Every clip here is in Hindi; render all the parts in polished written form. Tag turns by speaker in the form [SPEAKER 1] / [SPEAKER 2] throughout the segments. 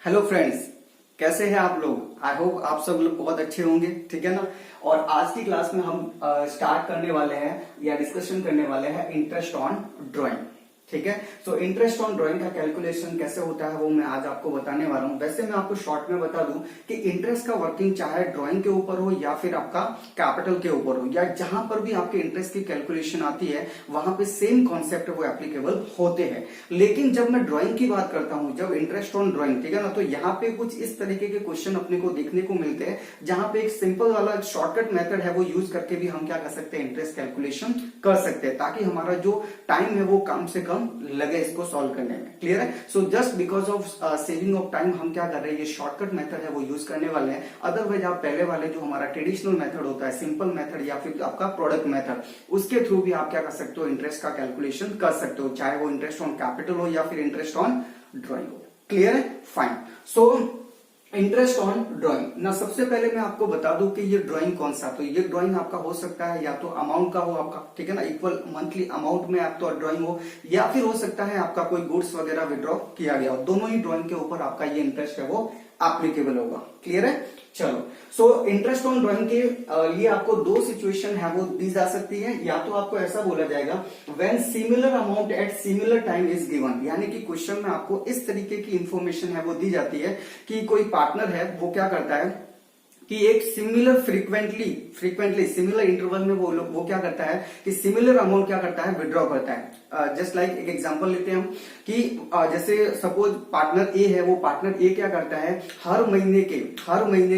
[SPEAKER 1] हेलो फ्रेंड्स, कैसे हैं आप लोग। आई होप आप सब लोग बहुत अच्छे होंगे, ठीक है ना। और आज की क्लास में हम स्टार्ट करने वाले हैं या डिस्कशन करने वाले हैं इंटरेस्ट ऑन ड्राइंग, ठीक है। सो इंटरेस्ट ऑन ड्राइंग का कैलकुलेशन कैसे होता है वो मैं आज आपको बताने वाला हूं। वैसे मैं आपको शॉर्ट में बता दूं कि इंटरेस्ट का वर्किंग चाहे ड्राइंग के ऊपर हो या फिर आपका कैपिटल के ऊपर हो या जहां पर भी आपके इंटरेस्ट की कैलकुलेशन आती है वहां पे सेम कॉन्सेप्ट वो एप्लीकेबल होते हैं। लेकिन जब मैं ड्राइंग की बात करता हूं, जब इंटरेस्ट ऑन ड्राइंग, ठीक है ना, तो यहाँ पे कुछ इस तरीके के क्वेश्चन अपने को देखने को मिलते हैं जहां पे एक सिंपल वाला शॉर्टकट मेथड है वो यूज करके भी हम क्या कर सकते हैं, इंटरेस्ट कैलकुलेशन कर सकते हैं, ताकि हमारा जो टाइम है वो कम से कम लगे इसको सॉल्व करने में। क्लियर है। So just because of saving of time हम क्या कर रहे हैं, ये शॉर्टकट मेथड है वो यूज करने वाले हैं। अदरवाइज आप पहले वाले जो हमारा ट्रेडिशनल मेथड होता है, सिंपल मेथड या फिर आपका प्रोडक्ट मेथड, उसके थ्रू भी आप क्या कर सकते हो, इंटरेस्ट का कैलकुलेशन कर सकते हो, चाहे वो इंटरेस्ट ऑन कैपिटल हो या फिर इंटरेस्ट ऑन ड्राइंग हो। क्लियर है, fine. So interest on drawing ना, सबसे पहले मैं आपको बता दूं कि ये ड्राइंग कौन सा, तो ये ड्राइंग आपका हो सकता है या तो अमाउंट का हो आपका, ठीक है ना, इक्वल मंथली अमाउंट में आप तो ड्राइंग हो, या फिर हो सकता है आपका कोई गुड्स वगैरह विड्रॉ किया गया हो। दोनों ही ड्राइंग के ऊपर आपका ये इंटरेस्ट है वो एप्लीकेबल होगा। क्लियर है। चलो, सो इंटरेस्ट ऑन ड्राइंग के लिए आपको दो सिचुएशन है वो दी जा सकती है। या तो आपको ऐसा बोला जाएगा when similar amount at similar time is given, यानी कि क्वेश्चन में आपको इस तरीके की इंफॉर्मेशन है वो दी जाती है कि कोई पार्टनर है वो क्या करता है कि एक सिमिलर फ्रीक्वेंटली सिमिलर इंटरवल में वो क्या करता है कि सिमिलर अमाउंट क्या करता है, विड्रॉ करता है। जस्ट लाइक एक एग्जांपल लेते हैं हम कि जैसे सपोज पार्टनर ए है, वो पार्टनर ए क्या करता है, हर महीने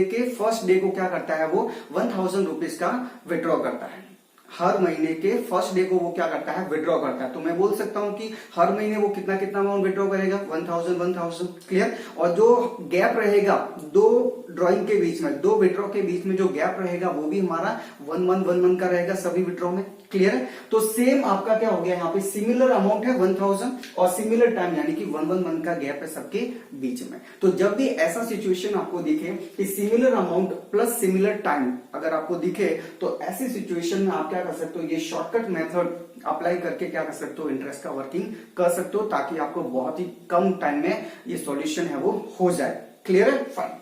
[SPEAKER 1] के फर्स्ट डे को क्या करता है, वो 1000 रुपीज का विड्रॉ करता है। हर महीने के फर्स्ट डे को वो क्या करता है, विड्रॉ करता है। तो मैं बोल सकता हूं कि हर महीने वो कितना अमाउंट विड्रॉ करेगा, 1000। क्लियर। और जो गैप रहेगा दो ड्राइंग के बीच में, दो विड्रॉ के बीच में जो गैप रहेगा वो भी हमारा 1 मंथ का रहेगा सभी विड्रॉ में। क्लियर है। तो सेम आपका क्या हो गया, यहाँ पे सिमिलर अमाउंट है 1000 और सिमिलर टाइम यानी कि 1 मंथ का गैप है सबके बीच में। तो जब भी ऐसा सिचुएशन आपको दिखे कि similar amount plus similar time अगर आपको दिखे, तो ऐसी सिचुएशन में आप क्या कर सकते हो, ये शॉर्टकट मेथड अप्लाई करके क्या कर सकते हो, इंटरेस्ट का वर्किंग कर सकते हो, ताकि आपको बहुत ही कम टाइम में ये सॉल्यूशन है वो हो जाए। क्लियर है, फाइन।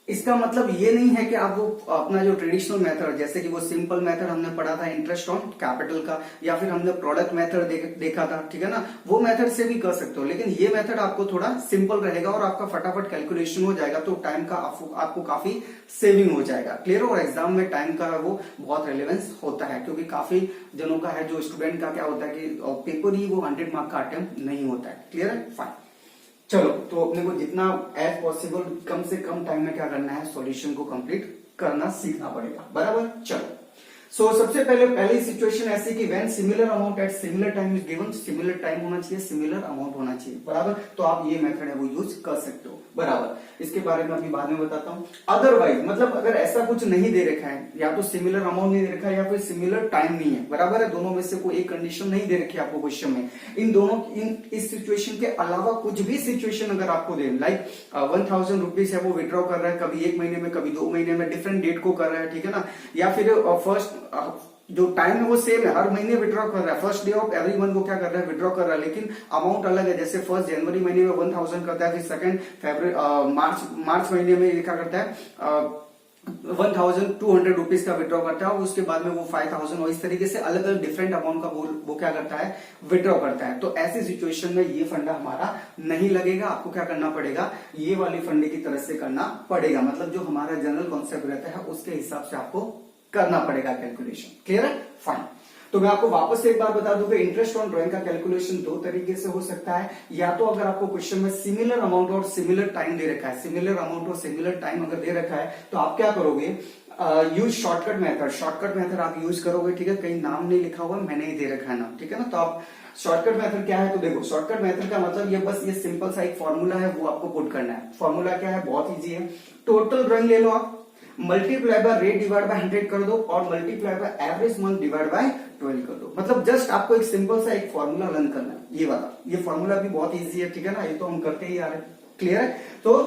[SPEAKER 1] इसका मतलब ये नहीं है कि आप वो अपना जो ट्रेडिशनल मेथड, जैसे कि वो सिंपल मेथड हमने पढ़ा था इंटरेस्ट ऑन कैपिटल का, या फिर हमने प्रोडक्ट मेथड देखा था, ठीक है ना, वो मेथड से भी कर सकते हो। लेकिन ये मेथड आपको थोड़ा सिंपल रहेगा और आपका फटाफट कैलकुलेशन हो जाएगा, तो टाइम का आपको काफी सेविंग हो जाएगा। क्लियर। और एग्जाम में टाइम का वो बहुत रेलेवेंस होता है, क्योंकि काफी जनों का है जो स्टूडेंट का क्या होता है कि पेपर ही वो 100 मार्क का अटेम्प्ट नहीं होता है। क्लियर है, फाइन। चलो, तो अपने को जितना एज पॉसिबल कम से कम टाइम में क्या करना है, सॉल्यूशन को कंप्लीट करना सीखना पड़ेगा। बराबर। चलो, सो सबसे पहली सिचुएशन ऐसी कि when similar amount at similar time is given, similar time होना चाहिए, सिमिलर अमाउंट होना चाहिए। बराबर। तो आप ये मेथड है वो यूज कर सकते हो। बराबर। इसके बारे में अभी बाद में बताता हूं। अदरवाइज मतलब अगर ऐसा कुछ नहीं दे रखा है, या तो सिमिलर अमाउंट नहीं दे रखा है या फिर सिमिलर टाइम नहीं है, बराबर है, दोनों में से कोई एक कंडीशन नहीं दे रखी है आपको क्वेश्चन में, इस सिचुएशन के अलावा कुछ भी सिचुएशन अगर आपको दे, लाइक 1000 रुपीज है वो विड्रॉ कर रहा है, कभी 1 महीने में कभी 2 महीने में, डिफरेंट डेट को कर रहा है, ठीक है ना, या फिर फर्स्ट जो टाइम है वो सेम है, हर महीने विड्रॉ कर रहा है, first day of every month को क्या कर रहा है, विड्रॉ कर रहा है, लेकिन अमाउंट अलग है। जैसे 1 जनवरी महीने में 1000 करता है, फिर 2 फरवरी मार्च महीने में क्या करता है 1200 रुपीज का विड्रॉ करता है, और उसके बाद में वो 5000 और इस तरीके से अलग अलग डिफरेंट अमाउंट का वो क्या करता है, विड्रॉ करता है। तो ऐसी सिचुएशन में ये फंडा हमारा नहीं लगेगा, आपको क्या करना पड़ेगा, ये वाली फंडे की तरह से करना पड़ेगा। मतलब जो हमारा जनरल कॉन्सेप्ट रहता है उसके हिसाब से आपको करना पड़ेगा कैलकुलेशन। क्लियर है, फाइन। तो मैं आपको वापस से एक बार बता दूं कि इंटरेस्ट ऑन ड्राइंग का कैलकुलेशन दो तरीके से हो सकता है। या तो अगर आपको क्वेश्चन में सिमिलर अमाउंट और सिमिलर टाइम दे रखा है, सिमिलर अमाउंट और सिमिलर टाइम अगर दे रखा है, तो आप क्या करोगे, यूज शॉर्टकट मेथड आप यूज करोगे। ठीक है, कहीं नाम नहीं लिखा हुआ, मैंने ही दे रखा है नाम, ठीक है ना। तो आप शॉर्टकट मेथड क्या है, तो देखो शॉर्टकट मेथड का मतलब ये बस ये सिंपल सा एक फॉर्मूला है वो आपको पुट करना है। फॉर्मूला क्या है, बहुत इजी है। टोटल ड्राइंग ले लो आप, multiply by rate divide by 100 कर दो, और multiply by average month divide by 12 कर दो। मतलब जस्ट आपको एक सिंपल सा एक फॉर्मूला रन करना है, ये वाला। ये फॉर्मूला भी बहुत इजी है, ठीक है ना, ये तो हम करते ही आ रहे हैं। क्लियर है। तो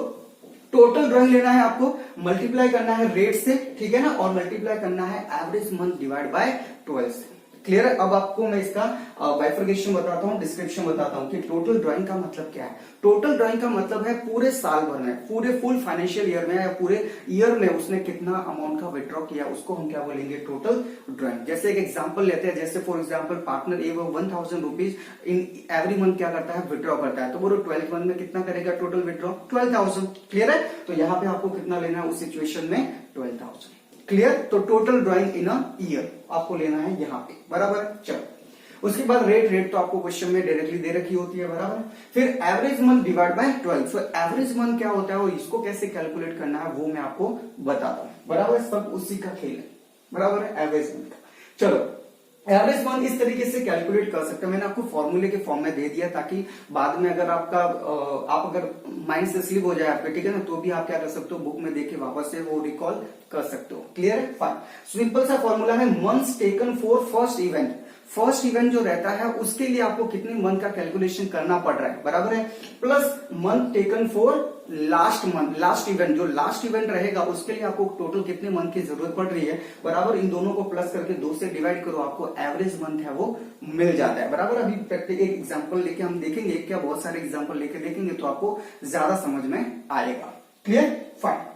[SPEAKER 1] टोटल ड्राइंग लेना है आपको, मल्टीप्लाई करना है रेट से, ठीक है ना, और मल्टीप्लाई करना है एवरेज मंथ डिवाइड बाय 12 से। क्लियर है। अब आपको मैं इसका बाइफर्केशन बताता हूँ, डिस्क्रिप्शन बताता हूँ कि टोटल ड्राइंग का मतलब क्या है। टोटल ड्राइंग का मतलब है पूरे साल भर में, पूरे फुल फाइनेंशियल ईयर में या पूरे ईयर में उसने कितना अमाउंट का विड्रॉ किया, उसको हम क्या बोलेंगे, टोटल ड्राइंग। जैसे एक एग्जांपल लेते हैं, जैसे फॉर एग्जांपल पार्टनर ए वो 1000 रुपीज इन एवरी मंथ क्या करता है, विड्रॉ करता है। तो वो 12th मंथ में कितना करेगा टोटल विड्रॉ, 12,000। क्लियर है। तो यहाँ पे आपको कितना लेना है उस सिचुएशन में, 12,000। क्लियर। तो total drawing in a year आपको लेना है यहाँ पे, बराबर। चलो उसके बाद रेट तो आपको क्वेश्चन में डायरेक्टली दे रखी होती है, बराबर। फिर average month divide by 12। So average month क्या होता है और इसको कैसे कैलकुलेट करना है वो मैं आपको बताता हूँ, बराबर। सब उसी का खेल है, बराबर है, एवरेज मंथ का। चलो एवरेज मंथ इस तरीके से कैलकुलेट कर सकते हैं, मैंने आपको फॉर्मूले के फॉर्म में दे दिया ताकि बाद में अगर आपका आप अगर माइंड से स्लिप हो जाए आपके, ठीक है ना, तो भी आप क्या कर सकते हो, बुक में देख के वापस से वो रिकॉल कर सकते हो। क्लियर है, फाइन। सिंपल सा फॉर्मूला है, months taken for first event. First event जो रहता है उसके लिए आपको कितने मंथ का कैलकुलेशन करना पड़ रहा है, बराबर है, plus month taken for last month, last event, जो लास्ट इवेंट रहेगा उसके लिए आपको टोटल कितने मंथ की जरूरत पड़ रही है, बराबर। इन दोनों को प्लस करके 2 से डिवाइड करो, आपको एवरेज मंथ है वो मिल जाता है, बराबर। अभी प्रैक्टिकल एक एग्जांपल लेके हम देखेंगे, क्या बहुत सारे एग्जांपल लेके देखेंगे तो आपको ज्यादा समझ में आएगा। Clear, fine.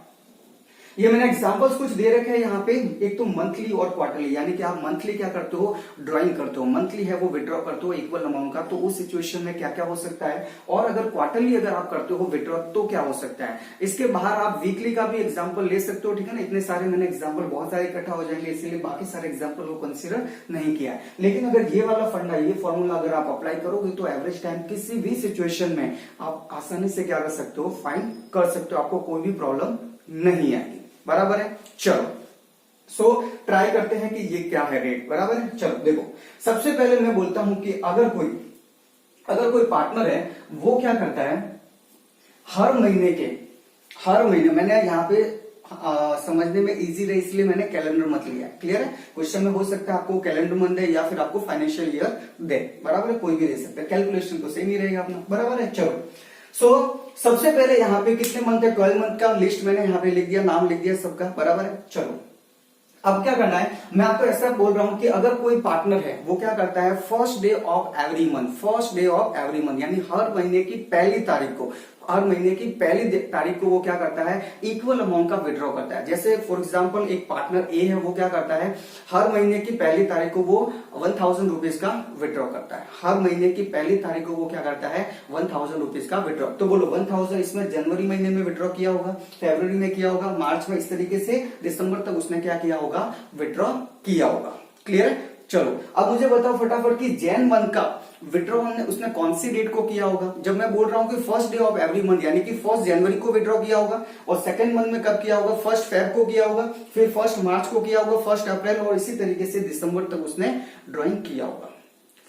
[SPEAKER 1] ये मैंने एग्जांपल्स कुछ दे रखे हैं यहाँ पे, एक तो मंथली और क्वार्टरली, यानी कि आप मंथली क्या करते हो, ड्राइंग करते हो, मंथली है वो विड्रॉ करते हो इक्वल अमाउंट का, तो उस सिचुएशन में क्या क्या हो सकता है। और अगर क्वार्टरली अगर आप करते हो विड्रॉ तो क्या हो सकता है। इसके बाहर आप वीकली का भी एग्जाम्पल ले सकते हो, ठीक है ना। इतने सारे मैंने एग्जाम्पल बहुत सारे इकट्ठा हो जाएंगे, इसीलिए बाकी सारे एग्जाम्पल को कंसिडर नहीं किया है। लेकिन अगर ये वाला फंडा, ये फॉर्मूला अगर आप अप्लाई करोगे तो एवरेज टाइम किसी भी सिचुएशन में आप आसानी से क्या कर सकते हो, फाइंड कर सकते हो, आपको कोई भी प्रॉब्लम नहीं आएगी, बराबर है। चलो सो ट्राई करते हैं कि ये क्या है रेट, बराबर है। चलो देखो, सबसे पहले मैं बोलता हूं कि अगर कोई पार्टनर है वो क्या करता है, हर महीने मैंने यहाँ पे समझने में इजी रहे इसलिए मैंने कैलेंडर मंथ लिया। क्लियर है। क्वेश्चन में हो सकता है आपको कैलेंडर मंथ दे या फिर आपको फाइनेंशियल ईयर दे, बराबर है, कोई भी दे सकता है, कैलकुलेशन तो सेम ही रहेगा अपना, बराबर है। चलो सबसे पहले यहाँ पे कितने मंथ है, 12 मंथ का लिस्ट मैंने यहाँ पे लिख दिया, नाम लिख दिया सबका, बराबर है। चलो अब क्या करना है, मैं आपको ऐसा बोल रहा हूं कि अगर कोई पार्टनर है वो क्या करता है, first day of every month, यानी हर महीने की पहली तारीख को, वो क्या करता है, इक्वल अमाउंट का विड्रॉ करता है। जैसे फॉर एग्जांपल एक पार्टनर ए है, वो क्या करता है, हर महीने की पहली तारीख को वो 1000 रुपीज का विड्रॉ करता है। हर महीने की पहली तारीख को वो क्या करता है, 1000 रुपीज का विड्रॉ। तो बोलो 1000 इसमें जनवरी महीने में विड्रॉ किया होगा, फरवरी में किया होगा, मार्च में, इस तरीके से दिसंबर तक उसने क्या किया होगा, विड्रॉ किया होगा। क्लियर है। चलो अब मुझे बताओ फटाफट कि जैन मंथ का विड्रॉ उसने कौन सी डेट को किया होगा। जब मैं बोल रहा हूं कि first day of every month, यानी कि 1 जनवरी को विड्रॉ किया होगा, और सेकंड मंथ में कब किया होगा, 1 फेब को किया होगा, फिर 1 मार्च को किया होगा, 1 अप्रैल, और इसी तरीके से दिसंबर तक उसने ड्रॉइंग किया होगा।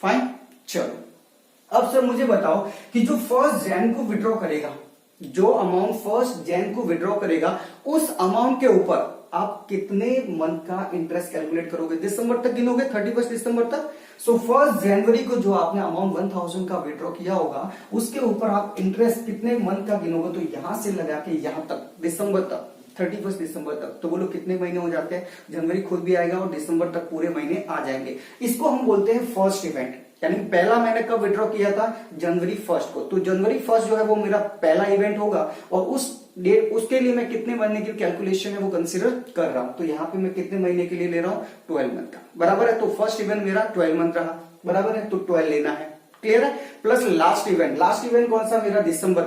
[SPEAKER 1] फाइन। चलो अब सर मुझे बताओ कि जो 1 जैन को विड्रॉ करेगा, जो अमाउंट 1 जैन को विड्रॉ करेगा, उस अमाउंट के ऊपर आप कितने मंथ का इंटरेस्ट कैलकुलेट करोगे, दिसंबर तक गिनोगे, 31 दिसंबर तक। सो 1 जनवरी को जो आपने अमाउंट 1000 का विड्रॉ किया होगा, उसके ऊपर आप इंटरेस्ट कितने मंथ का गिनोगे, तो यहां से लगा के यहां तक, दिसंबर तक, 31 दिसंबर तक। तो बोलो कितने महीने हो जाते हैं, जनवरी खुद भी आएगा और दिसंबर तक पूरे महीने आ जाएंगे। इसको हम बोलते हैं फर्स्ट इवेंट, यानी पहला मैंने कब विड्रॉ किया था, जनवरी 1 को। तो जनवरी 1 जो है वो मेरा पहला इवेंट होगा, और उस डेट, उसके लिए मैं कितने महीने की कैलकुलेशन है वो कंसीडर कर रहा हूं। तो यहाँ पे मैं कितने महीने के लिए ले रहा हूं, 12 मंथ का, बराबर है। तो फर्स्ट इवेंट मेरा 12 मंथ रहा, बराबर है, तो 12 लेना है। क्लियर है। प्लस लास्ट इवेंट कौन सा मेरा, दिसंबर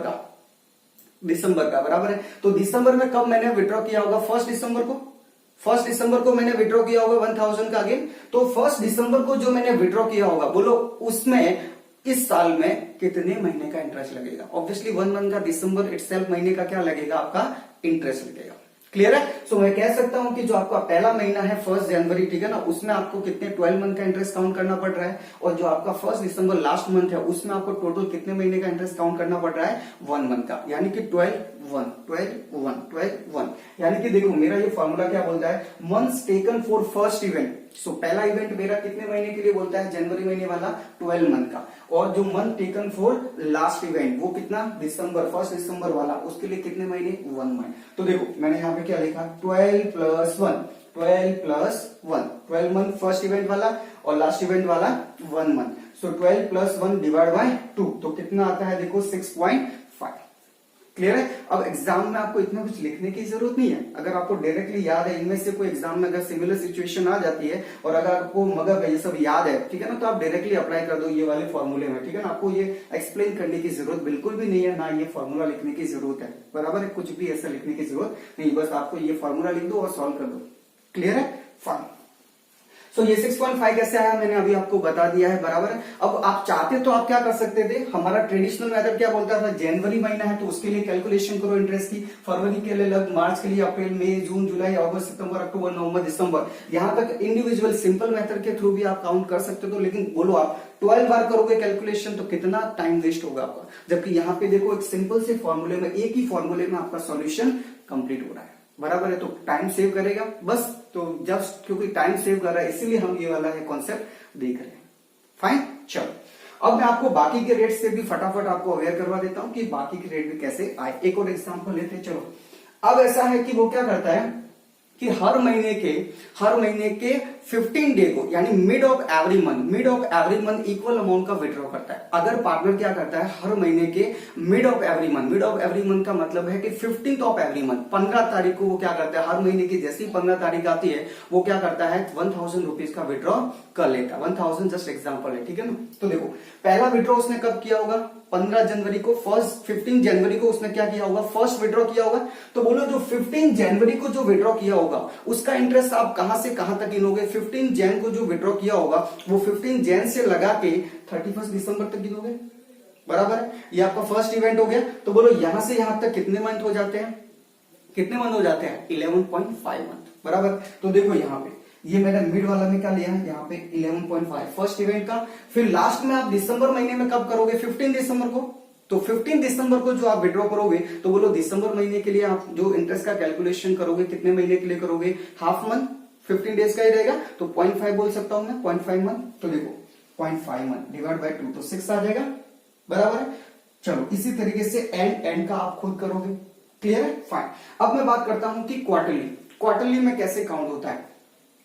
[SPEAKER 1] का, बराबर है। तो दिसंबर में कब मैंने विड्रॉ किया होगा, 1 दिसंबर को मैंने विड्रॉ किया होगा 1000 का अगेन। तो 1 दिसंबर को जो मैंने विड्रॉ किया होगा, बोलो उसमें इस साल में कितने महीने का इंटरेस्ट लगेगा। ऑब्वियसली 1 मंथ का दिसंबर इटसेल्फ महीने का क्या लगेगा, आपका इंटरेस्ट लगेगा। क्लियर है। सो मैं कह सकता हूं कि जो आपका पहला महीना है 1 जनवरी, ठीक है ना, उसमें आपको कितने 12 मंथ का इंटरेस्ट काउंट करना पड़ रहा है, और जो आपका 1 दिसंबर लास्ट मंथ है उसमें आपको टोटल कितने महीने का इंटरेस्ट काउंट करना पड़ रहा है, 1 मंथ का, यानी कि 12 1 यानी कि देखो मेरा ये फॉर्मूला क्या बोलता है, months taken for first event. So पहला इवेंट मेरा कितने महीने के लिए बोलता है, जनवरी महीने वाला 12 मंथ का, और जो month taken for last event वो कितना, दिसंबर, 1 दिसंबर वाला, उसके लिए कितने महीने, 1 मंथ। तो देखो मैंने यहाँ पे क्या लिखा, 12 + 1, 12 प्लस 1, 12 मंथ फर्स्ट इवेंट वाला और लास्ट इवेंट वाला 1 month. So 12 plus 1 divide by 2, तो कितना आता है देखो 6.5। क्लियर है। अब एग्जाम में आपको इतना कुछ लिखने की जरूरत नहीं है, अगर आपको डायरेक्टली याद है, इनमें से कोई एग्जाम में अगर सिमिलर सिचुएशन आ जाती है और अगर आपको मगर ये सब याद है, ठीक है ना, तो आप डायरेक्टली अप्लाई कर दो ये वाले फॉर्मूले में, ठीक है ना। आपको ये एक्सप्लेन करने की जरूरत बिल्कुल भी नहीं है, ना ये फॉर्मूला लिखने की जरूरत है, बराबर है, कुछ भी ऐसा लिखने की जरूरत नहीं, बस आपको ये फॉर्मूला लिख दो और सॉल्व कर दो। क्लियर है, फाइन। तो ये 6.5 कैसे आया मैंने अभी आपको बता दिया है, बराबर है। अब आप चाहते तो आप क्या कर सकते थे, हमारा ट्रेडिशनल मेथड क्या बोलता था, जनवरी महीना है तो उसके लिए कैलकुलेशन करो इंटरेस्ट की, फरवरी के लिए अलग, मार्च के लिए अप्रैल मई जून जुलाई अगस्त सितंबर अक्टूबर नवंबर दिसंबर, यहां तक इंडिविजुअल सिंपल मेथड के थ्रू भी आप काउंट कर सकते हो। लेकिन बोलो आप 12 बार करोगे कैलकुलेशन तो कितना टाइम वेस्ट होगा आपका, जबकि यहाँ पे देखो एक सिंपल से फॉर्मूले में, एक ही फॉर्मूले में आपका सॉल्यूशन कंप्लीट हो रहा है, बराबर है। तो टाइम सेव करेगा बस, तो जब क्योंकि टाइम सेव कर रहा है इसीलिए हम ये वाला है कॉन्सेप्ट देख रहे हैं। फाइन, चलो अब मैं आपको बाकी के रेट से भी फटाफट आपको अवेयर करवा देता हूं कि बाकी के रेट भी कैसे आए। एक और एग्जांपल लेते हैं। चलो अब ऐसा है कि वो क्या करता है कि हर महीने के 15 डे को, यानी mid of every month equal amount का विड्रॉ करता है। अगर पार्टनर क्या करता है, हर महीने के मिड ऑफ एवरी मंथ का मतलब है कि 15th ऑफ एवरी मंथ, 15 तारीख को वो क्या करता है, हर महीने की जैसी 15 तारीख आती है वो क्या करता है 1000 रुपीज का विड्रॉ कर लेता है। 1000 जस्ट एग्जाम्पल है, ठीक है ना। तो देखो पहला विड्रॉ उसने कब किया होगा, 15 जनवरी को, 15 जनवरी को उसने क्या किया होगा, फर्स्ट विड्रॉ किया होगा। तो बोलो जो 15 जनवरी को जो विड्रॉ किया होगा उसका इंटरेस्ट आप कहां से कहां तक गिनोगे, 15 जैन को जो विड्रॉ किया होगा वो 15 जैन से लगा के 31 दिसंबर तक गिनोगे, बराबर है। ये आपका फर्स्ट इवेंट हो गया। तो बोलो यहां से यहां तक कितने मंथ हो जाते हैं, 11.5 मंथ, बराबर। तो देखो यहाँ पे ये मैंने मिड वाला में क्या लिया है, यहाँ पे 11.5 फर्स्ट इवेंट का। फिर लास्ट में आप दिसंबर महीने में कब करोगे, 15 दिसंबर को। तो 15 दिसंबर को जो आप विड्रॉ करोगे तो बोलो दिसंबर महीने के लिए आप जो इंटरेस्ट का कैलकुलेशन करोगे कितने महीने के लिए करोगे, हाफ मंथ, 15 डेज का ही रहेगा, तो 0.5 बोल सकता हूं मैं, 0.5 मंथ। तो देखो 0.5 मंथ डिवाइड बाय 2 तो 6 आ जाएगा, बराबर है। चलो इसी तरीके से एंड का आप खुद करोगे। क्लियर है, फाइन। अब मैं बात करता हूं कि क्वार्टरली में कैसे काउंट होता है।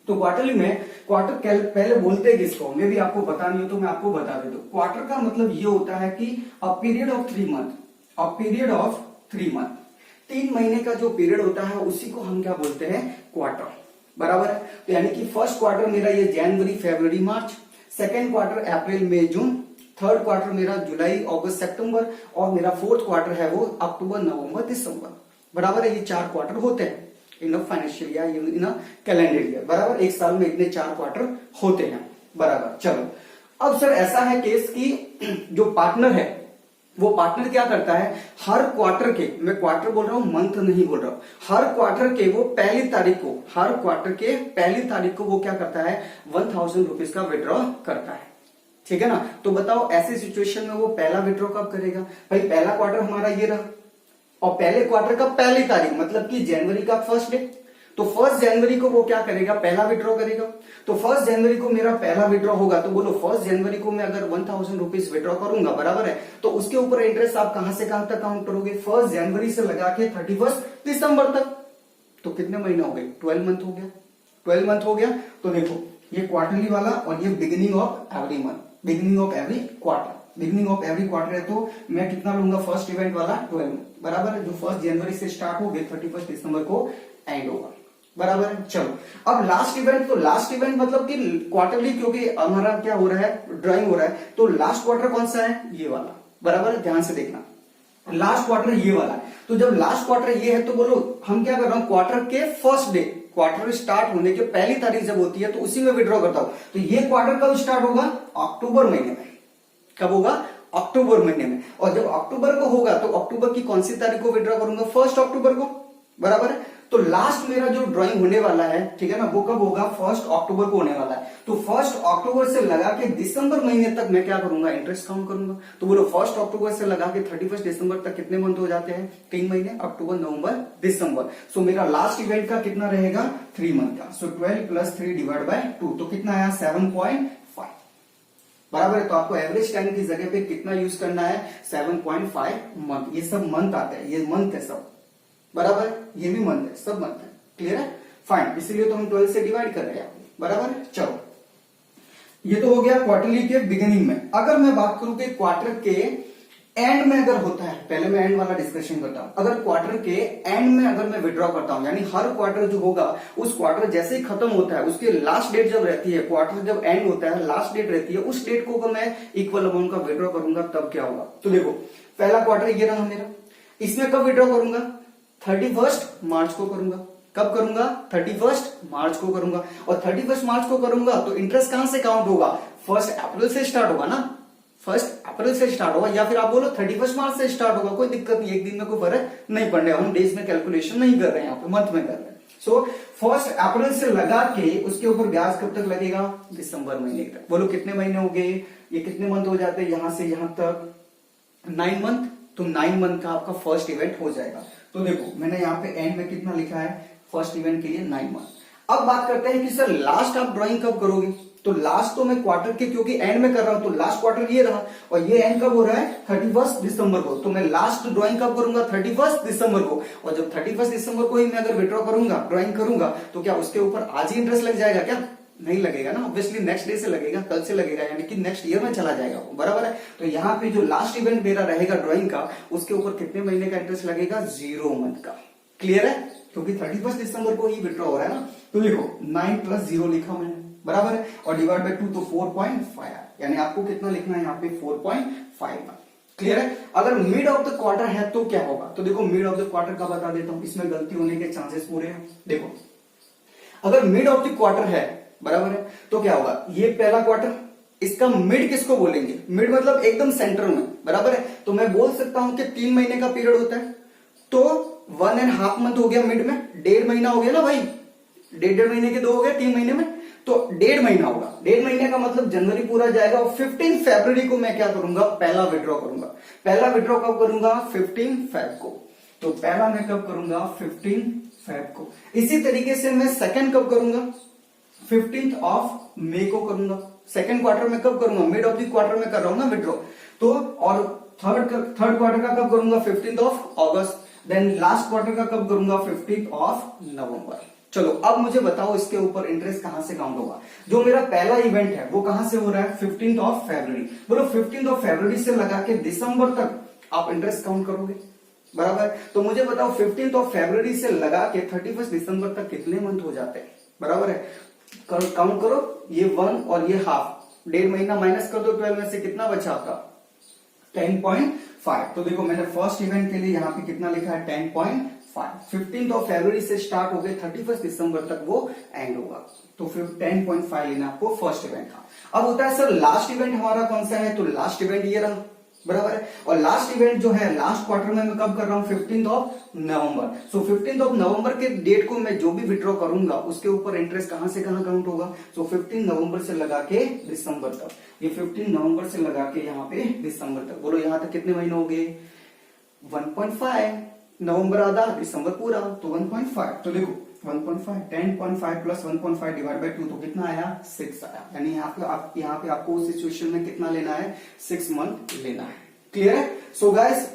[SPEAKER 1] तो क्वार्टरली में, क्वार्टर पहले बोलते हैं किसको, मैं भी आपको पता नहीं हो तो मैं आपको बता देता हूं। क्वार्टर का मतलब ये होता है कि अ पीरियड ऑफ 3 मंथ, 3 महीने का जो पीरियड होता है उसी को हम क्या बोलते हैं, क्वार्टर, बराबर है। तो यानी कि फर्स्ट क्वार्टर मेरा ये जनवरी फरवरी मार्च, सेकेंड क्वार्टर अप्रैल मई जून, थर्ड क्वार्टर मेरा जुलाई अगस्त सितंबर, और मेरा फोर्थ क्वार्टर है वो अक्टूबर नवंबर दिसंबर, बराबर है। ये 4 क्वार्टर होते हैं in financial year, in calendar year, बराबर। एक साल में इतने 4 क्वार्टर होते हैं, बराबर। चलो अब सर ऐसा है केस कि जो पार्टनर है वो पार्टनर क्या करता है, हर क्वार्टर के, मैं क्वार्टर बोल रहा हूं मंथ नहीं बोल रहा हूं, हर क्वार्टर के वो पहली तारीख को वो क्या करता है 1000 रुपीज का विड्रॉ करता है, ठीक है ना। तो बताओ ऐसी सिचुएशन में वो पहला विड्रॉ कब करेगा, भाई पहला क्वार्टर हमारा ये रहा और पहले क्वार्टर का पहली तारीख मतलब कि जनवरी का फर्स्ट डे, तो 1 जनवरी को वो क्या करेगा, पहला विड्रॉ करेगा। तो 1 जनवरी को मेरा पहला विड्रॉ होगा, तो बोलो 1 जनवरी को मैं अगर 1000 रुपीज विड्रॉ करूंगा, बराबर है। तो उसके ऊपर इंटरेस्ट आप कहां से कहां तक काउंट करोगे, 1 जनवरी से लगा के 31 दिसंबर तक। तो कितने महीने हो गए, 12 मंथ हो गया, 12 मंथ हो गया। तो देखो ये क्वार्टरली वाला और ये beginning of every month, beginning of every quarter है। तो मैं कितना लूंगा, फर्स्ट इवेंट वाला 12, बराबर है, जो 1 जनवरी से स्टार्ट हो गए 31 दिसंबर को एंड होगा, बराबर है। चलो अब लास्ट इवेंट, तो लास्ट इवेंट मतलब कि क्वार्टरली, क्योंकि हमारा क्या हो रहा है, ड्राइंग हो रहा है, तो लास्ट क्वार्टर कौन सा है, ये वाला, बराबर है। ध्यान से देखना, लास्ट क्वार्टर ये वाला है। तो जब लास्ट क्वार्टर ये है तो बोलो हम क्या कर रहा हूं, क्वार्टर के फर्स्ट डे, क्वार्टर स्टार्ट होने के पहली तारीख जब होती है तो उसी में विड्रॉ करता हूं। तो ये क्वार्टर कब स्टार्ट होगा, अक्टूबर महीने में। कब होगा, अक्टूबर महीने में। और जब अक्टूबर को होगा तो अक्टूबर की कौन सी तारीख को विड्रॉ करूंगा, 1 अक्टूबर को, बराबर है। तो लास्ट मेरा जो ड्राइंग होने वाला है, ठीक है ना, वो कब होगा, 1 अक्टूबर को होने वाला है। तो 1 अक्टूबर से लगा के दिसंबर महीने तक मैं क्या करूंगा, इंटरेस्ट काउंट करूंगा। तो बोलो 1 अक्टूबर से लगा के 31 दिसंबर तक कितने मंथ हो जाते हैं, 3 महीने, अक्टूबर नवंबर दिसंबर। सो मेरा लास्ट इवेंट का कितना रहेगा, 3 मंथ का। सो 12 + 3 डिवाइड बाय 2, तो कितना आया 7.5, बराबर है। तो आपको एवरेज टाइम की जगह पे कितना यूज करना है, 7.5 मंथ। ये सब मंथ आते हैं, ये मंथ है सब, बराबर है, ये भी मंथ है, सब मंथ है। क्लियर है, फाइन, इसीलिए तो हम 12 से डिवाइड कर रहे हैं, बराबर। चलो ये तो हो गया क्वार्टरली के बिगिनिंग में। अगर मैं बात करूं कि क्वार्टर के एंड में अगर होता है, पहले मैं एंड वाला डिस्कशन करता हूं। अगर क्वार्टर के एंड में अगर मैं विड्रॉ करता हूं, यानी हर क्वार्टर जो होगा उस क्वार्टर जैसे ही खत्म होता है, उसके लास्ट डेट जब रहती है, क्वार्टर जब एंड होता है लास्ट डेट रहती है, उस डेट को अगर मैं इक्वल अमाउंट का विड्रॉ करूंगा तब क्या होगा। तो देखो पहला क्वार्टर ये रहा मेरा, इसमें कब विड्रॉ करूंगा, 31 मार्च को करूंगा। कब करूंगा, 31 मार्च को करूंगा। और 31 मार्च को करूंगा तो इंटरेस्ट कहां से काउंट होगा, 1 अप्रैल से स्टार्ट होगा ना, 1 अप्रैल से स्टार्ट होगा, या फिर आप बोलो 31 मार्च से स्टार्ट होगा, कोई दिक्कत नहीं, एक दिन में कोई फर्क नहीं पड़ रहा है। हम डेज में कैलकुलेशन नहीं कर रहे हैं, यहाँ पे मंथ में कर रहे हैं। सो 1 अप्रैल से लगा के उसके ऊपर ब्याज कब तक लगेगा, दिसंबर महीने तक। बोलो कितने महीने हो गए, ये कितने मंथ हो जाते हैं, यहां से यहां तक 9 मंथ। तो 9 मंथ का आपका फर्स्ट इवेंट हो जाएगा। तो देखो मैंने यहाँ पे एंड में कितना लिखा है, फर्स्ट इवेंट के लिए 9 मंथ। अब बात करते हैं कि सर लास्ट आप ड्राइंग कब करोगे। तो लास्ट तो मैं क्वार्टर के क्योंकि एंड में कर रहा हूं, तो लास्ट क्वार्टर ये रहा और ये एंड कब हो रहा है, 31 दिसंबर को। तो मैं लास्ट ड्राइंग कब करूंगा, 31 दिसंबर को। और जब 31 दिसंबर को ही मैं अगर विड्रॉ करूंगा, ड्राइंग करूंगा, तो क्या उसके ऊपर आज ही इंटरेस्ट लग जाएगा क्या, नहीं लगेगा ना, ऑब्वियसली नेक्स्ट डे से लगेगा, कल से लगेगा, यानी कि नेक्स्ट ईयर में चला जाएगा वो, बराबर है। तो यहाँ पे जो लास्ट इवेंट मेरा रहेगा ड्राइंग का, उसके ऊपर कितने महीने का इंटरेस्ट लगेगा, 0 मंथ का। क्लियर है, क्योंकि 31 दिसंबर को ही विड्रॉ हो रहा है ना। तो देखो 9 + 0 लिखा मैंने, बराबर है, और डिवाइड बाय 2 तो 4.5, यानी आपको कितना लिखना है यहाँ पे 4.5। क्लियर है। अगर मिड ऑफ द क्वार्टर है तो क्या होगा, तो देखो मिड ऑफ द क्वार्टर का बता देता हूं, इसमें गलती होने के चांसेस पूरे हैं। देखो अगर मिड ऑफ द क्वार्टर है, बराबर है, तो क्या होगा, ये पहला क्वार्टर, इसका मिड किसको बोलेंगे, मिड मतलब एकदम सेंटर में, बराबर है। तो मैं बोल सकता हूं कि 3 महीने का पीरियड होता है, तो 1.5 मंथ हो गया मिड में, 1.5 महीना हो गया ना भाई, 1.5 महीने के 2 हो गए 3 महीने में, तो 1.5 महीना होगा। 1.5 महीने का मतलब जनवरी पूरा जाएगा, और 15 फरवरी को मैं क्या करूंगा, पहला विड्रॉ करूंगा। पहला विड्रॉ कब करूंगा, 15 फेब को। तो पहला मैं कब करूंगा, 15 फेब को। इसी तरीके से मैं सेकंड कब करूंगा, 15 मई को करूंगा। सेकंड क्वार्टर में कब करूंगा, मिड ऑफ द क्वार्टर में कर रहा हूं ना विड्रॉ। तो और थर्ड क्वार्टर का कब करूंगा, 15 अगस्त। देन लास्ट क्वार्टर का कब करूंगा, 15 नवंबर। चलो अब मुझे बताओ इसके ऊपर इंटरेस्ट कहां से काउंट होगा। जो मेरा पहला इवेंट है वो कहां से हो रहा है, 15 फरवरी। बोलो 15 फरवरी से लगा के दिसंबर तक आप इंटरेस्ट काउंट करोगे, बराबर। तो मुझे बताओ 15 फरवरी से लगा के 31 दिसंबर तक कितने मंथ हो जाते हैं, बराबर है। काउंट करो, ये 1 और ये हाफ, 1.5 महीना माइनस कर दो 12 में से, कितना बचा आपका 10.5। तो देखो मैंने फर्स्ट इवेंट के लिए यहाँ पे कितना लिखा है, 10.5। 15 फरवरी से स्टार्ट हो गए, 31 दिसंबर तक वो एंड होगा। तो फिर 10.5 लेना आपको फर्स्ट इवेंट का। अब होता है सर लास्ट इवेंट हमारा कौन सा है, तो लास्ट इवेंट ये रहा, बराबर है। और लास्ट इवेंट जो है लास्ट क्वार्टर में मैं कब कर रहा हूं, 15 नवंबर। सो 15 नवंबर के डेट को मैं जो भी विड्रॉ करूंगा उसके ऊपर इंटरेस्ट कहां से कहां काउंट होगा। सो 15 नवंबर से लगा के दिसंबर तक, ये 15 नवंबर से लगा के यहाँ पे दिसंबर तक। बोलो यहां तक कितने महीने हो गए, 1.5। नवंबर आधा, दिसंबर पूरा, तो 1.5। तो देखो 1.5, 10.5 + 1.5 डिवाइड बाय 2 तो कितना आया, 6 आया। यानी यहाँ पे आपको उस सिचुएशन में कितना लेना है, 6 मंथ लेना है। क्लियर है। सो गाइस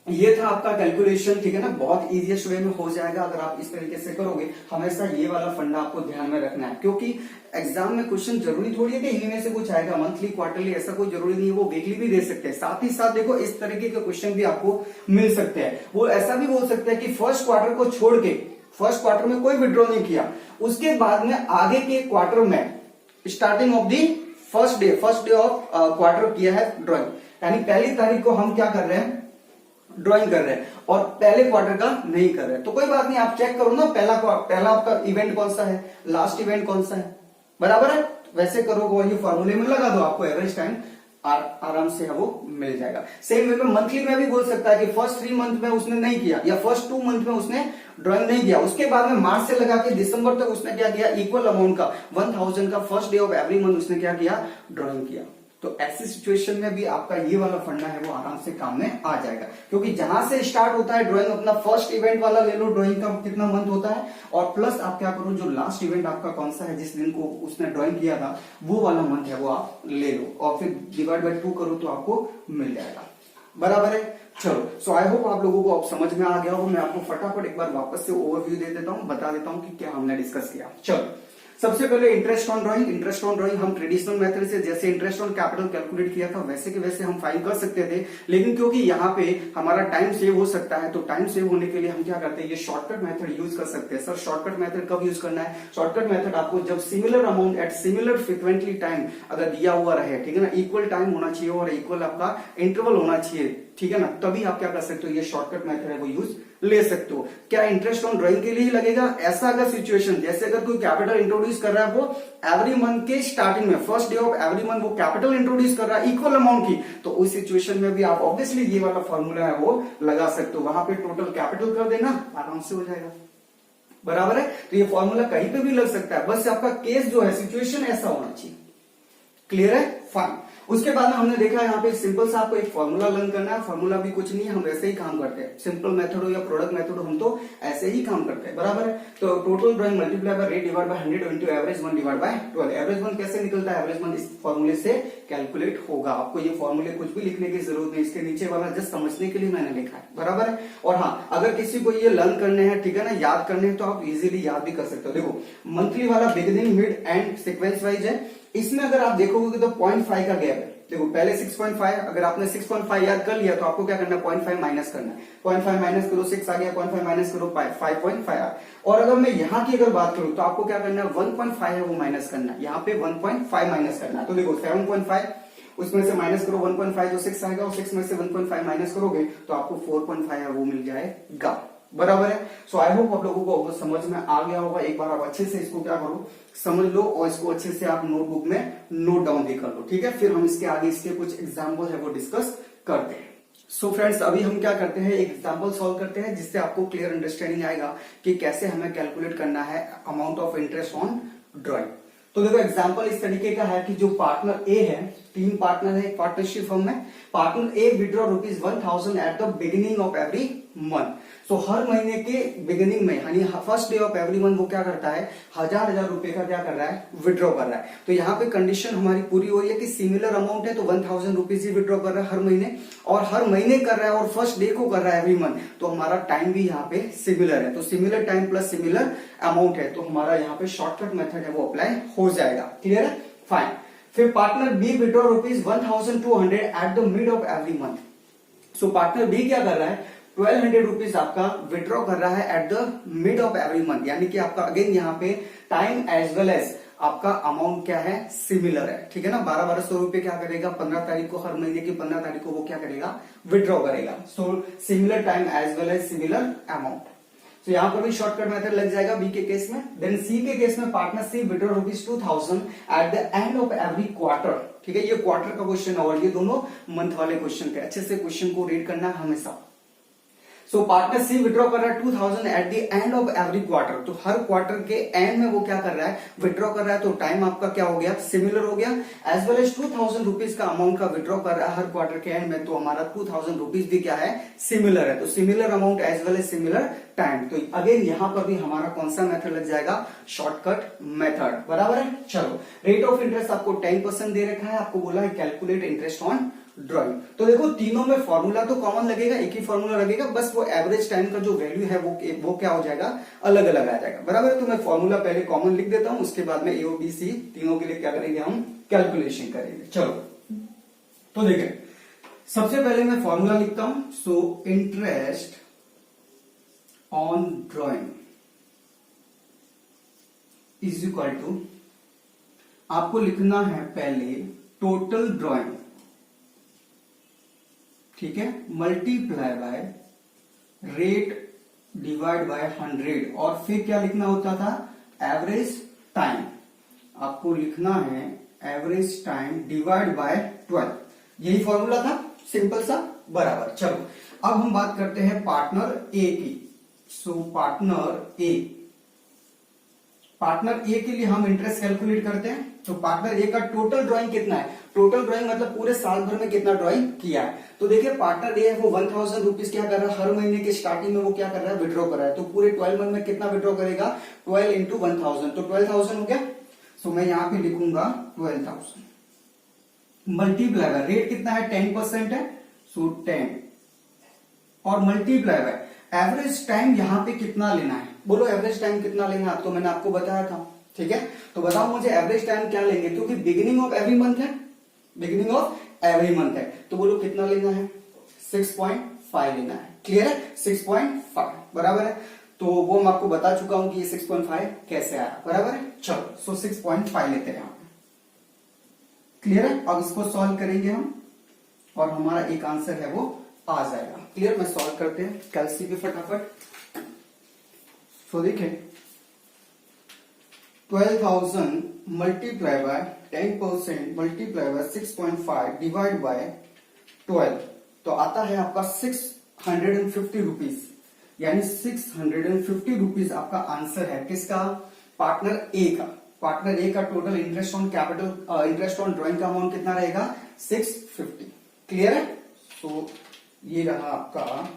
[SPEAKER 1] ये था आपका कैलकुलेशन, ठीक है ना, बहुत इजीएस्ट वे में हो जाएगा अगर आप इस तरीके से करोगे। हमेशा ये वाला फंडा आपको ध्यान में रखना है, क्योंकि एग्जाम में क्वेश्चन जरूरी थोड़ी है कि इन्हीं में से कुछ आएगा, मंथली क्वार्टरली ऐसा कोई जरूरी नहीं है, वो वीकली भी दे सकते हैं। साथ ही साथ देखो इस तरीके के क्वेश्चन भी आपको मिल सकते हैं। वो ऐसा भी बोल सकते हैं कि फर्स्ट क्वार्टर को छोड़ के, फर्स्ट क्वार्टर में कोई विड्रॉ नहीं किया, उसके बाद में आगे के क्वार्टर में starting of the first day of quarter किया है ड्रॉइंग, यानी पहली तारीख को हम क्या कर रहे हैं, ड्राइंग कर रहे हैं, और पहले क्वार्टर का नहीं कर रहे हैं। तो कोई बात नहीं, आप चेक करो ना, पहला आपका इवेंट कौन सा है, लास्ट इवेंट कौन सा है, बराबर है। वैसे करोगे वही फॉर्मूले में लगा दो, आपको एवरेज टाइम आराम से है वो मिल जाएगा। सेम वे में मंथली में भी बोल सकता है कि फर्स्ट 3 मंथ में उसने नहीं किया, या फर्स्ट 2 मंथ में उसने ड्राइंग नहीं किया, उसके बाद में मार्च से लगा के दिसंबर तक उसने क्या किया, इक्वल अमाउंट का 1000 का first day of every month उसने क्या किया, ड्राइंग किया। तो ऐसी सिचुएशन में भी आपका ये वाला फंडा है वो आराम से काम में आ जाएगा, क्योंकि जहां से स्टार्ट होता है ड्राइंग, अपना फर्स्ट इवेंट वाला ले लो, ड्राइंग का कितना मंथ होता है, और प्लस आप क्या करो, जो लास्ट इवेंट आपका कौन सा है जिस दिन को उसने ड्राइंग किया था वो वाला मंथ है वो आप ले लो, और फिर डिवाइड बाय 2 करो तो आपको मिल जाएगा, बराबर है। चलो, सो आई होप आप लोगों को अब समझ में आ गया हो। मैं आपको फटाफट एक बार वापस से ओवरव्यू दे देता हूं, बता देता हूं कि क्या हमने डिस्कस किया। चलो, सबसे पहले interest on drawing. Interest on drawing हम ट्रेडिशनल मेथड से जैसे इंटरेस्ट ऑन कैपिटल कैलकुलेट किया था वैसे के वैसे हम फाइंड कर सकते थे, लेकिन क्योंकि यहाँ पे हमारा टाइम सेव हो सकता है तो टाइम सेव होने के लिए हम क्या करते हैं, ये शॉर्टकट मेथड यूज कर सकते हैं। सर शॉर्टकट मेथड कब यूज करना है? शॉर्टकट मेथड आपको जब similar amount at similar frequently time अगर दिया हुआ रहे, ठीक है ना, इक्वल टाइम होना चाहिए और इक्वल आपका इंटरवल होना चाहिए, ठीक है ना, तभी आप क्या कर सकते हो, ये शॉर्टकट मेथड है वो यूज ले सकते हो। क्या इंटरेस्ट ऑन ड्राइंग के लिए ही लगेगा? ऐसा अगर सिचुएशन, जैसे अगर कोई कैपिटल इंट्रोड्यूस कर रहा है वो एवरी मंथ के स्टार्टिंग में first day of every month वो कैपिटल इंट्रोड्यूस कर रहा है इक्वल अमाउंट की, तो उस सिचुएशन में भी आप ऑब्वियसली ये वाला फॉर्मूला है वो लगा सकते हो। वहां पे टोटल कैपिटल कर देना, आराम से हो जाएगा, बराबर है। तो ये फॉर्मूला कहीं पे भी लग सकता है, बस आपका केस जो है सिचुएशन ऐसा होना चाहिए। क्लियर है? फाइन। उसके बाद में हमने देखा यहाँ पे सिंपल सा आपको एक फॉर्मूला लर्न करना है। फॉर्मूला भी कुछ नहीं है, हम वैसे ही काम करते हैं, सिंपल मेथड हो या प्रोडक्ट मेथड हो हम तो ऐसे ही काम करते हैं, बराबर है। तो total drawing multiply by rate divide by 100 into average one divide by 12। Average one कैसे निकलता है? एवरेज वन इस फॉर्मूले से कैलकुलेट होगा। आपको ये फॉर्मूले कुछ भी लिखने की जरूरत नहीं, इसके नीचे वाला जस्ट समझने के लिए मैंने लिखा है, बराबर है। और हाँ, अगर किसी को ये लर्न करने हैं, ठीक है ना, याद करने हैं, तो आप इजीली याद भी कर सकते हो। देखो मंथली वाला beginning mid and sequence wise है, इसमें अगर आप देखोगे तो 0.5 का गैप है। देखो पहले 6.5, अगर आपने 6.5 याद कर लिया तो आपको क्या करना है, 0.5 माइनस करना है। 0.5 माइनस करो 6 आ गया, 0.5 माइनस करो 5.5। और अगर मैं यहाँ की अगर बात करूं तो आपको क्या करना है, 1.5 है वो माइनस करना है, यहाँ पे 1.5 माइनस करना है। तो देखो 7.5 उसमें से माइनस करो 1.5 तो 6 आएगा, और 6 में से 1.5 माइनस करोगे तो आपको 4.5 है वो मिल जाएगा, बराबर है। सो आई होप आप लोगों को समझ में आ गया होगा। एक बार आप अच्छे से इसको क्या करो, समझ लो, और इसको अच्छे से आप नोटबुक में नोट डाउन भी कर लो, ठीक है। फिर हम इसके आगे इसके कुछ एग्जाम्पल है वो डिस्कस करते हैं। सो फ्रेंड्स, अभी हम क्या करते हैं, एक एग्जाम्पल सॉल्व करते हैं जिससे आपको क्लियर अंडरस्टैंडिंग आएगा कि कैसे हमें कैलकुलेट करना है amount of interest on drawing. तो देखो एग्जाम्पल इस तरीके का है कि जो पार्टनर ए है, 3 पार्टनर है एक पार्टनरशिप फर्म में। Partner A withdraw ₹1000 at the beginning of every month. So हर महीने के बिगिनिंग में यानी first day of every month वो क्या करता है, 1000 रुपए का क्या कर रहा है, विड्रॉ कर रहा है। तो यहाँ पे कंडीशन हमारी पूरी हो रही है कि सिमिलर अमाउंट है तो 1000 रुपीज ही विड्रॉ कर रहा है हर महीने, और हर महीने कर रहा है और फर्स्ट डे को कर रहा है एवरी मंथ, तो हमारा टाइम भी यहाँ पे सिमिलर है। तो similar time plus similar amount है, तो हमारा यहाँ पे शॉर्टकट मेथड है वो अप्लाई हो जाएगा। क्लियर है? फाइन। फिर partner B withdraw ₹1200 at the mid of every month. So partner B क्या कर रहा है, 1200 रुपीज आपका विड्रॉ कर रहा है eight the mid of every month, यानी कि आपका अगेन यहाँ पे टाइम एज वेल एज आपका अमाउंट क्या है, सिमिलर है, ठीक है ना। 1200 रुपए क्या करेगा, 15 तारीख को, हर महीने की 15 तारीख को वो क्या करेगा, विड्रॉ करेगा। So similar time as well as similar amount. तो यहां पर भी शॉर्टकट मेथड लग जाएगा बी के केस में। देन सी के केस में partner C withdraw ₹2000 at the end of every quarter, ठीक है। ये क्वार्टर का क्वेश्चन है और ये दोनों मंथ वाले क्वेश्चन थे, अच्छे से क्वेश्चन को रीड करना है हमेशा। सो पार्टनर सी विड्रॉ कर रहा है 2000 at the end of every quarter, तो हर क्वार्टर के एंड में वो क्या कर रहा है, विड्रॉ कर रहा है। तो टाइम आपका क्या हो गया, सिमिलर हो गया। एज वेल एज 2000 रुपीज का अमाउंट का विड्रॉ कर रहा है हर क्वार्टर के एंड में, तो हमारा 2000 रुपीज भी क्या है, सिमिलर है। तो similar amount as well as similar time. तो अगेन यहां पर भी हमारा कौन सा मेथड लग जाएगा, शॉर्टकट मेथड, बराबर है। चलो, रेट ऑफ इंटरेस्ट आपको 10% दे रखा है, आपको बोला है कैलकुलेट इंटरेस्ट ऑन ड्राइंग। तो देखो तीनों में फॉर्मूला तो कॉमन लगेगा, एक ही फॉर्मूला लगेगा, बस वो एवरेज टाइम का जो वैल्यू है वो क्या हो जाएगा, अलग अलग आ जाएगा, बराबर है। तो मैं फॉर्मूला पहले कॉमन लिख देता हूं, उसके बाद में ए और बी सी तीनों के लिए क्या करेंगे, हम कैलकुलेशन करेंगे। चलो, तो देखिए सबसे पहले मैं फॉर्मूला लिखता हूं। So interest on drawing is equal to, आपको लिखना है पहले टोटल ड्राइंग, ठीक है, multiply by rate divide by 100, और फिर क्या लिखना होता था, एवरेज टाइम। आपको लिखना है एवरेज टाइम डिवाइड बाय 12, यही फॉर्मूला था, सिंपल सा, बराबर। चलो अब हम बात करते हैं पार्टनर ए की। सो पार्टनर ए के लिए हम इंटरेस्ट कैलकुलेट करते हैं। तो पार्टनर ए का टोटल ड्राइंग कितना है, टोटल ड्राइंग मतलब पूरे साल भर में कितना ड्राइंग किया है। तो देखिए पार्टनर ए है वो 1000 रुपीज क्या कर रहा है, हर महीने के स्टार्टिंग में वो क्या कर रहा है, विड्रॉ कर रहा है। तो पूरे 12 मंथ में कितना विड्रॉ करेगा, 12 इंटू 1000, तो 12000 हो गया। सो मैं यहां पे लिखूंगा 12000 मल्टीप्लाई, रेट कितना है, 10% है। सो 10 और मल्टीप्लाई बाय एवरेज टाइम यहाँ पे कितना लेना है। बोलो एवरेज टाइम कितना लेना है, तो मैंने आपको बताया था। ठीक है, तो बताओ मुझे एवरेज टाइम क्या लेंगे, क्योंकि बिगिनिंग ऑफ एवरी मंथ है, बिगिनिंग ऑफ एवरी मंथ है, तो बोलो कितना लेना है, 6.5 लेना है। क्लियर है, 6.5 बराबर है। तो वो मैं आपको बता चुका हूं कि ये 6.5 कैसे आया, बराबर है। चलो सो 6.5 लेते हैं यहां पे। क्लियर है, अब इसको सॉल्व करेंगे हम और हमारा एक आंसर है वो आ जाएगा। क्लियर, मैं सॉल्व करते हैं कैलसी पे फटाफट। तो देखिए 12,000 multiply by 10% multiply by 6.5 divide by 12, तो आता है आपका 650 रुपीज, यानी 650 रुपीज आपका आंसर है। किसका, पार्टनर ए का। पार्टनर ए का total interest on capital, interest on drawing का अमाउंट कितना रहेगा, 650। क्लियर है, तो ये रहा आपका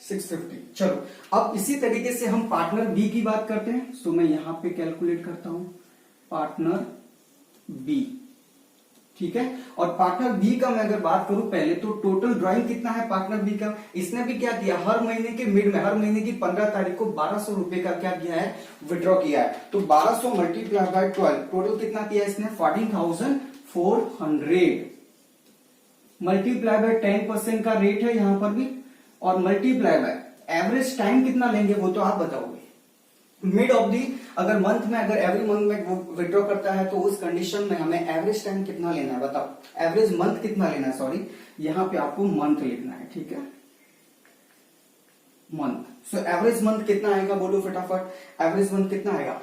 [SPEAKER 1] 650। चलो अब इसी तरीके से हम पार्टनर बी की बात करते हैं। सो मैं यहां पे कैलकुलेट करता हूं पार्टनर बी। ठीक है, और पार्टनर बी का मैं अगर बात करूं पहले, तो टोटल ड्राइंग कितना है पार्टनर बी का। इसने भी क्या किया, हर महीने के मिड में, हर महीने की 15 तारीख को 1200 रुपए का क्या किया है, विड्रॉ किया है। तो 1200 मल्टीप्लाई बाय 12, टोटल कितना किया इसने, 14,400 मल्टीप्लाई बाय 10% का रेट है यहां पर भी, और मल्टीप्लाई बाय एवरेज टाइम कितना लेंगे वो तो आप बताओगे। मिड ऑफ दी, अगर मंथ में, अगर एवरी मंथ में वो विड्रॉ करता है, तो उस कंडीशन में हमें एवरेज टाइम कितना लेना है बताओ, एवरेज मंथ कितना लेना है, सॉरी यहां पे आपको मंथ लिखना है। ठीक है, मंथ। सो एवरेज मंथ कितना आएगा, बोलो फटाफट, एवरेज मंथ कितना आएगा।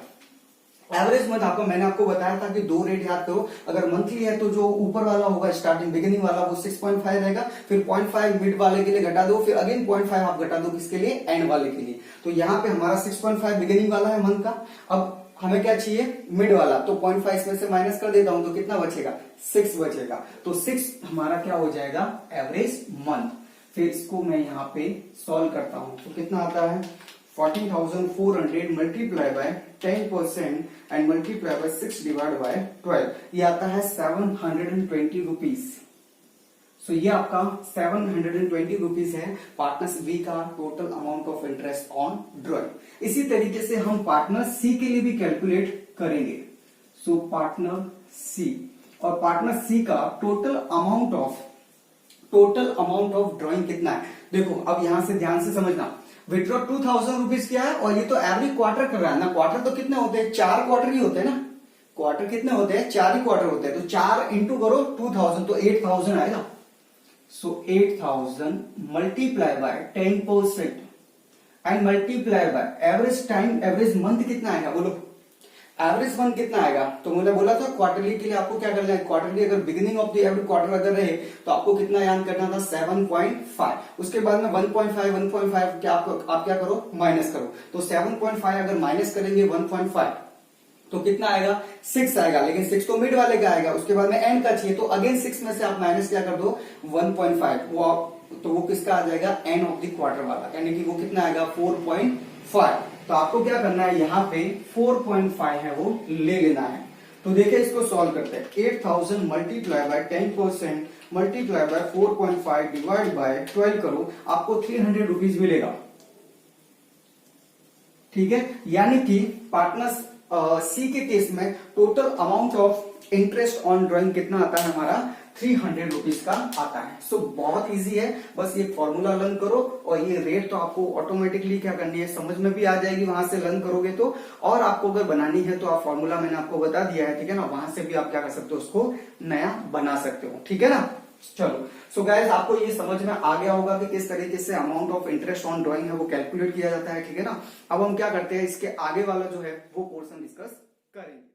[SPEAKER 1] एवरेज मंथ आपको, मैंने आपको बताया था कि दो रेट याद करो। अगर मंथली है तो जो ऊपर वाला होगा स्टार्टिंग बिगिनिंग वाला वो 6.5 रहेगा, फिर 0.5 मिड वाले के लिए घटा दो, फिर अगेन 0.5 आप घटा दो किसके लिए, एंड वाले के लिए। तो यहाँ पे हमारा 6.5 बिगिनिंग वाला है मंथ का। अब हमें क्या चाहिए, मिड वाला, तो 0.5 इसमें से माइनस कर देता हूं तो कितना बचेगा, 6 बचेगा। तो 6 हमारा क्या हो जाएगा, एवरेज मंथ। फिर इसको मैं यहाँ पे सॉल्व करता हूं तो कितना आता है, 14,400 multiply by 10% and multiply by 6 divide by 12, ये आता है 720 रुपीज। सो ये आपका 720 रुपीज है पार्टनर बी का total amount of interest on drawing. इसी तरीके से हम पार्टनर सी के लिए भी कैलकुलेट करेंगे। सो पार्टनर सी, और पार्टनर सी का टोटल अमाउंट ऑफ ड्राइंग कितना है। देखो अब यहां से ध्यान से समझना, विड्रॉ 2,000 रुपीज किया है, और ये तो एवरी क्वार्टर कर रहा है ना। क्वार्टर तो कितने होते हैं, 4 क्वार्टर ही होते हैं ना। क्वार्टर कितने होते हैं, 4 ही क्वार्टर होते हैं। तो 4 इंटू करो 2,000, तो 8,000 आएगा। सो 8,000 multiply by 10% and multiply by average time, average month कितना आएगा बोलो, एवरेज मंथ कितना आएगा। तो मैंने बोला था क्वार्टरली के लिए आपको क्या करना है, क्वार्टरली अगर beginning of the every quarter अगर रहे तो आपको कितना याद करना था, 7.5। उसके बाद में 1.5 क्या आप क्या करो, माइनस करो। तो 7.5 अगर माइनस करेंगे 1.5 तो कितना आएगा, 6 आएगा। लेकिन 6 तो मिड वाले का आएगा, उसके बाद में एंड का चाहिए, तो अगेन 6 में से आप माइनस क्या कर दो, 1.5, तो वो किसका आ जाएगा, एंड ऑफ द क्वार्टर वाला, यानी कि वो कितना आएगा, 4.5। तो आपको क्या करना है, यहाँ पे 4.5 है वो ले लेना है। तो देखिए इसको सॉल्व करते हैं। 8,000 multiply by 10% multiply by 4.5 divide by 12 करो, आपको 300 रुपीज मिलेगा। ठीक है, यानी कि पार्टनर सी के केस में total amount of interest on drawing कितना आता है हमारा, 300 रुपीज का आता है। सो बहुत इजी है, बस ये फॉर्मूला लर्न करो, और ये रेट तो आपको ऑटोमेटिकली क्या करनी है, समझ में भी आ जाएगी वहां से लर्न करोगे तो। और आपको अगर बनानी है तो आप फॉर्मूला मैंने आपको बता दिया है, ठीक है ना, वहां से भी आप क्या कर सकते हो, उसको नया बना सकते हो। ठीक है ना, चलो। सो गाइस आपको ये समझ में आ गया होगा कि किस तरीके से amount of interest on drawing है वो कैलकुलेट किया जाता है। ठीक है ना, अब हम क्या करते हैं, इसके आगे वाला जो है वो पोर्शन डिस्कस करेंगे।